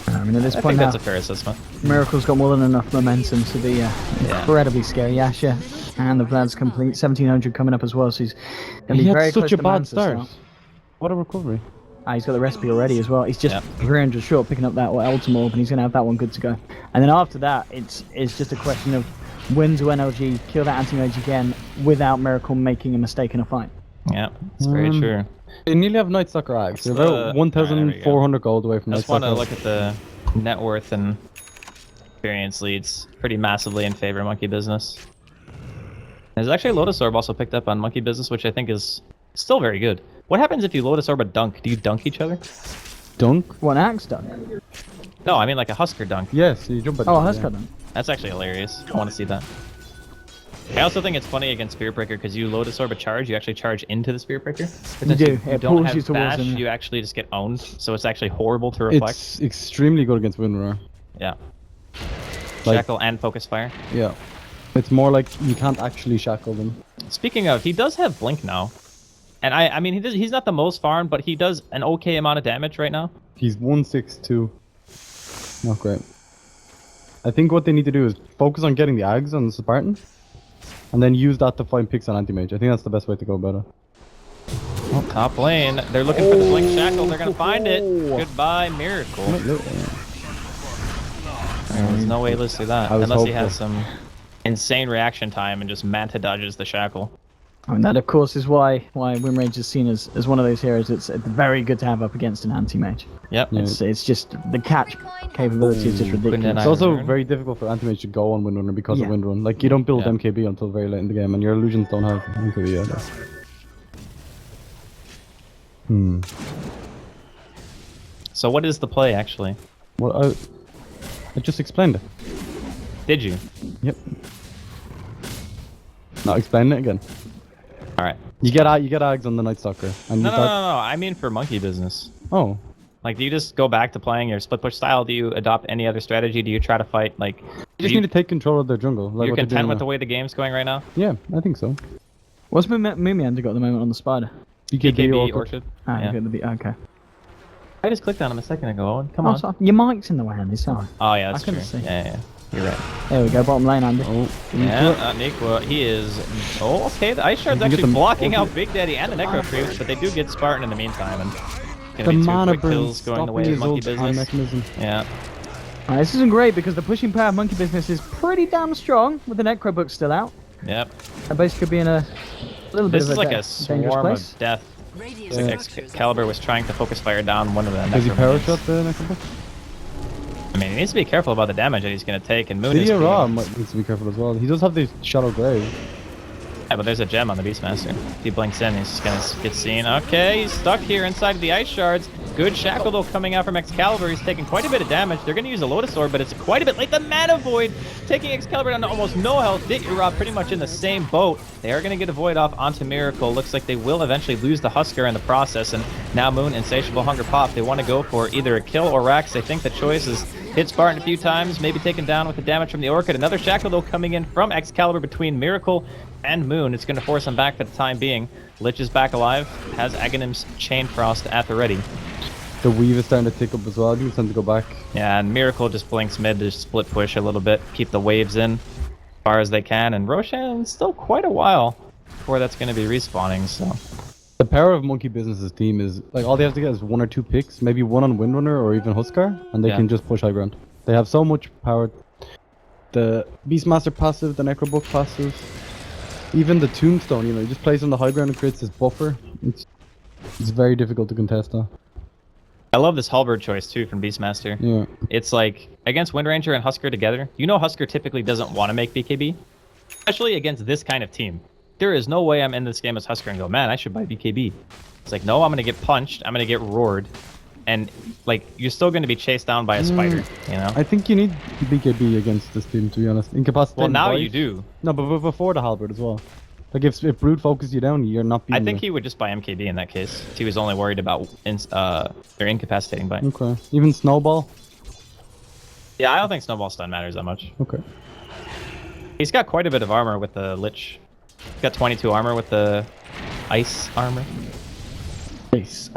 I mean, at this I point think now, that's a fair assessment. Miracle's got more than enough momentum to be incredibly scary. Asher and the Vlad's complete. 1700 coming up as well, so he's going to be very had close such a to bad Manta start. What a recovery. He's got the recipe already as well. He's just 300 short picking up that Ultimate Orb, and he's going to have that one good to go. And then after that, it's just a question of win to NLG, kill that anti-mage again without Miracle making a mistake in a fight. Yeah, it's very true. They nearly have Night Stalker Axe. They're about 1,400 gold away from Night I just want Stalker. to look at the net worth and experience leads pretty massively in favor of Monkey Business. There's actually a Lotus Orb also picked up on Monkey Business, which I think is still very good. What happens if you Lotus Orb a dunk? Do you dunk each other? Dunk? One axe dunk? No, I mean like a Husker dunk. Yes, you jump at Husker dunk. That's actually hilarious. I want to see that. I also think it's funny against Spirit Breaker because you Lotus Orb a charge, you actually charge into the Spirit Breaker. You do. You It don't pulls you have towards bash, him. you actually just get owned, so it's actually horrible to reflect. It's extremely good against Windrunner. Yeah. Like- Shackle and Focus Fire. Yeah. It's more like you can't actually shackle them. Speaking of, he does have Blink now. And I mean, he's not the most farmed, but he does an okay amount of damage right now. He's 162. Not great. I think what they need to do is focus on getting the Ags on the Spartan, and then use that to find picks on Anti-Mage. I think that's the best way to go about it. Oh, top lane. They're looking for the Blink Shackle. They're going to find it. Goodbye, Miracle. There's no way he lives through that. Unless he has some insane reaction time and just Manta dodges the Shackle. And that, of course, is why Windrange is seen as one of those heroes that's very good to have up against an anti-mage. Yep. Yeah. It's just the catch capability is just ridiculous. It's also very difficult for Anti-Mage to go on Windrunner because of Windrun. Like, you don't build MKB until very late in the game, and your illusions don't have MKB yet. So what is the play, actually? Well, I just explained it. Did you? Yep. Now explain it again. Alright. You get Ags on the Night Stalker. And No, I mean for Monkey Business. Oh. Like, do you just go back to playing your split push style? Do you adopt any other strategy? Do you try to fight, like... You just need to take control of their jungle. Like you're content with the way the game's going right now? Yeah, I think so. What's Moomiander got at the moment on the spider? BKB Orchid. Ah, okay. I just clicked on him a second ago, Owen. Come Oh, on. sorry. Your mic's in the way, Andy, sorry. Oh, yeah, that's I true. couldn't see. Yeah. You're right. There we go, bottom lane, Andy. Oh, Yeah, Nico, he is... Oh, okay, the Ice Shard's actually blocking out Big Daddy and the Necro Creeps, but they do get Spartan in the meantime, and... the Gonna be mana two quick kills going the way of Monkey Business. mechanism. Yeah. This isn't great because the pushing power of Monkey Business is pretty damn strong with the Necro book still out. Yep. That base could be in a little bit This of is like a dangerous swarm place. of death. Like Excalibur was trying to focus fire down one of the Does he Necro power minions. shot the Necrobook? I mean, he needs to be careful about the damage that he's going to take, and Moon is... Lydia Ra needs to be careful as well. He does have the Shadow Grave. Yeah, but there's a gem on the Beastmaster. If he blinks in, he's just going to get seen. Okay, he's stuck here inside of the Ice Shards. Good Shackle, though, coming out from Excalibur. He's taking quite a bit of damage. They're going to use a Lotus Orb, but it's quite a bit late. The Mana Void taking Excalibur down to almost no health. Ditya pretty much in the same boat. They are going to get a Void off onto Miracle. Looks like they will eventually lose the Husker in the process, and now Moon, Insatiable Hunger Pop. They want to go for either a kill or Rax. They think the choice is hit Spartan a few times, maybe taken down with the damage from the Orchid. Another Shackle, though, coming in from Excalibur between Miracle and Moon. It's going to force him back for the time being. Lich is back alive, has Aghanim's Chain Frost at the ready. The Weave is starting to tick up as well. I think it's time to go back. Yeah, and Miracle just blinks mid to split push a little bit, keep the waves in as far as they can, and Roshan still quite a while before that's going to be respawning, so... The power of Monkey Business's team is, like, all they have to get is 1 or 2 picks, maybe one on Windrunner or even Huskar, and they can just push high ground. They have so much power. The Beastmaster passive, the Necrobook passive, even the Tombstone, you know, he just plays on the high ground and creates this buffer. It's very difficult to contest that. I love this Halberd choice, too, from Beastmaster. Yeah. It's like, against Windranger and Husker together, you know Husker typically doesn't want to make BKB, especially against this kind of team. there is no way I'm in this game as Husker and go, man, I should buy BKB. It's like, no, I'm going to get punched. I'm going to get roared. And, like, you're still going to be chased down by a spider, you know? I think you need BKB against this team, to be honest. Incapacitated. Well, now boys. you do. No, but before the halberd as well. Like, if Brood focuses you down, you're not being... I think he would just buy MKB in that case. If he was only worried about their incapacitating bite. Okay. Even Snowball? Yeah, I don't think Snowball stun matters that much. Okay. He's got quite a bit of armor with the Lich. He's got 22 armor with the ice armor. Ice,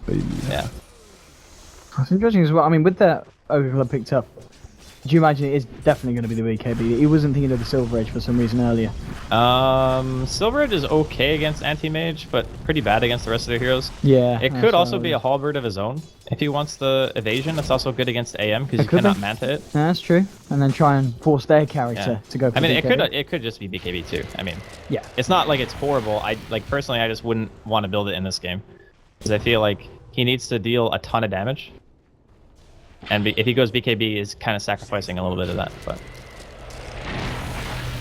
baby. Yeah. That's interesting as well. I mean, with that Overclock picked up, do you imagine it is definitely going to be the BKB? He wasn't thinking of the Silver Edge for some reason earlier. Silver Edge is okay against anti-mage, but pretty bad against the rest of their heroes. Yeah. It could also be a halberd of his own. If he wants the evasion, it's also good against AM because you cannot manta it. Yeah, that's true. And then try and force their character to go for BKB. it could just be BKB too. I mean, yeah. It's not like it's horrible. Personally, I just wouldn't want to build it in this game because I feel like he needs to deal a ton of damage. And if he goes BKB, is kind of sacrificing a little bit of that, but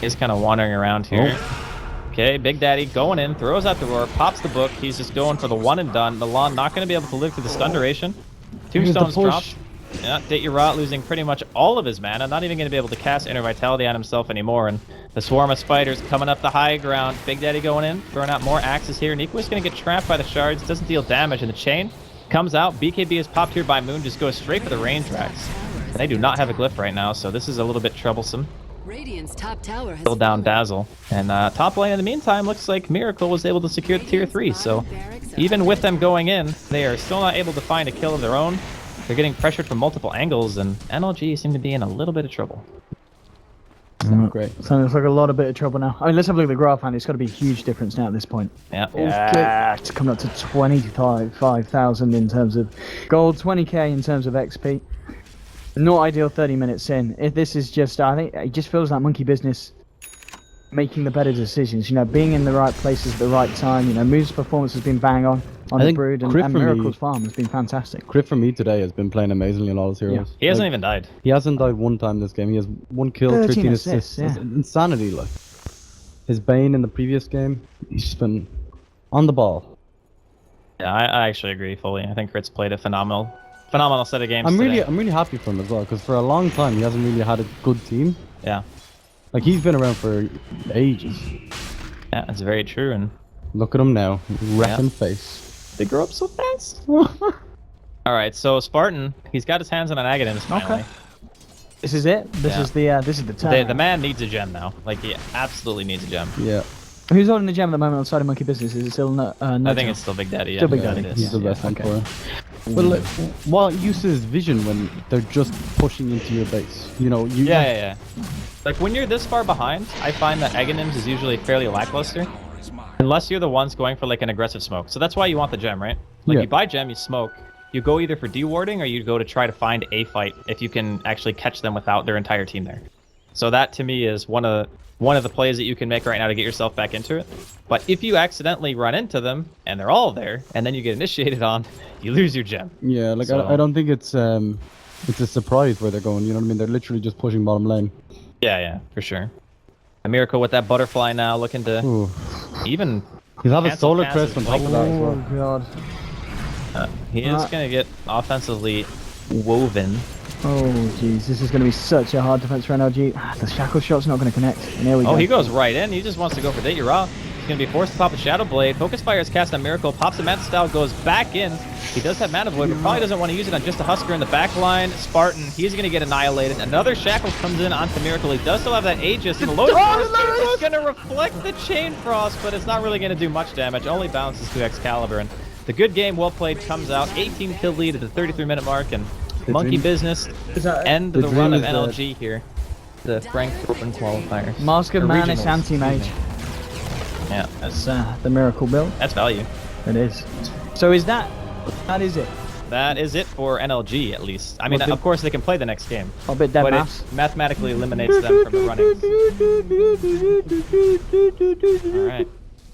he's kind of wandering around here. Oh. Okay, Big Daddy going in, throws out the roar, pops the book. He's just going for the one and done. Milan not going to be able to live through the stun duration. Two stones dropped. Yeah, Date-Your-Rot losing pretty much all of his mana, not even going to be able to cast Inner Vitality on himself anymore. And the swarm of spiders coming up the high ground. Big Daddy going in, throwing out more axes here. Niko's going to get trapped by the shards, doesn't deal damage, and the chain comes out. BKB is popped here by Moon, just goes straight for the range racks. And they do not have a glyph right now, so this is a little bit troublesome. Radiant's top tower has Still down Dazzle. And top lane in the meantime looks like Miracle was able to secure the tier 3, so even with them going in, they are still not able to find a kill of their own. They're getting pressured from multiple angles, and NLG seem to be in a little bit of trouble. Great. So it's like a lot of bit of trouble now. I mean, let's have a look at the graph, and it's got to be a huge difference now at this point. Yeah. Yeah. It's coming up to 25,000 in terms of gold, 20k in terms of XP. Not ideal 30 minutes in. If this is just, I think it just feels like monkey business making the better decisions. You know, being in the right places at the right time. You know, Moon's performance has been bang on the Brood, and Miracle's farm has been fantastic. Crit for me today has been playing amazingly on all his heroes. Yeah. He hasn't even died. He hasn't died one time this game. He has 1 kill, 13 assists. Yeah. It's insanity, like. His Bane in the previous game, he's just been on the ball. Yeah, I actually agree fully. I think Crit's played a phenomenal set of games I'm today. really happy for him as well, because for a long time he hasn't really had a good team. Yeah. Like, he's been around for ages. Yeah, it's very true, and look at him now, wrecking face. they grow up so fast. Alright, so Spartan, he's got his hands on an Aghanim's finally. Okay. This is it? This is the turn. The man needs a gem now. Like, he absolutely needs a gem. Yeah. Who's holding the gem at the moment on side of Monkey Business? Is it still no I think it's still Big Daddy. Yeah. Still Big Daddy. He's the best one for him. But like, what use is vision when they're just pushing into your base? You know, Yeah. Like, when you're this far behind, I find that Aghanims is usually fairly lackluster. Unless you're the ones going for, like, an aggressive smoke. So that's why you want the gem, right? Like, you buy gem, you smoke. You go either for dewarding or you go to try to find a fight if you can actually catch them without their entire team there. So that, to me, is one of the plays that you can make right now to get yourself back into it. But if you accidentally run into them and they're all there, and then you get initiated on, you lose your gem. Yeah, like, so, I don't think it's a surprise where they're going, you know what I mean? They're literally just pushing bottom lane. Yeah, for sure. A Miracle with that butterfly now, looking to even... He'll have a solar crest on top of that as well. Oh, God. He is going to get offensively woven. Oh, jeez. This is going to be such a hard defense for NLG. The shackle shot's not going to connect. And here we go. Oh, he goes right in. He just wants to go for Date-Your-Rot. He's going to be forced to pop a Shadow Blade. Focus Fire is cast on Miracle. Pops a Manta Style, goes back in. He does have Mana Void, but probably doesn't want to use it on just a Husker in the back line. Spartan, he's going to get annihilated. Another Shackle comes in onto Miracle. He does still have that Aegis. And the Lotus is going to reflect the Chain Frost, but it's not really going to do much damage. Only bounces to Excalibur. And the good game, well played, comes out. 18 kill lead at the 33-minute mark. And Monkey Business end the run of NLG here. The Frankfurt Qualifier. Mask of Manus Anti-Mage. Yeah. That's the Miracle build. That's value. It is. So is that is it? That is it for NLG, at least. I mean, of course, they can play the next game. A bit dead but maths. It mathematically eliminates them from the running. All right.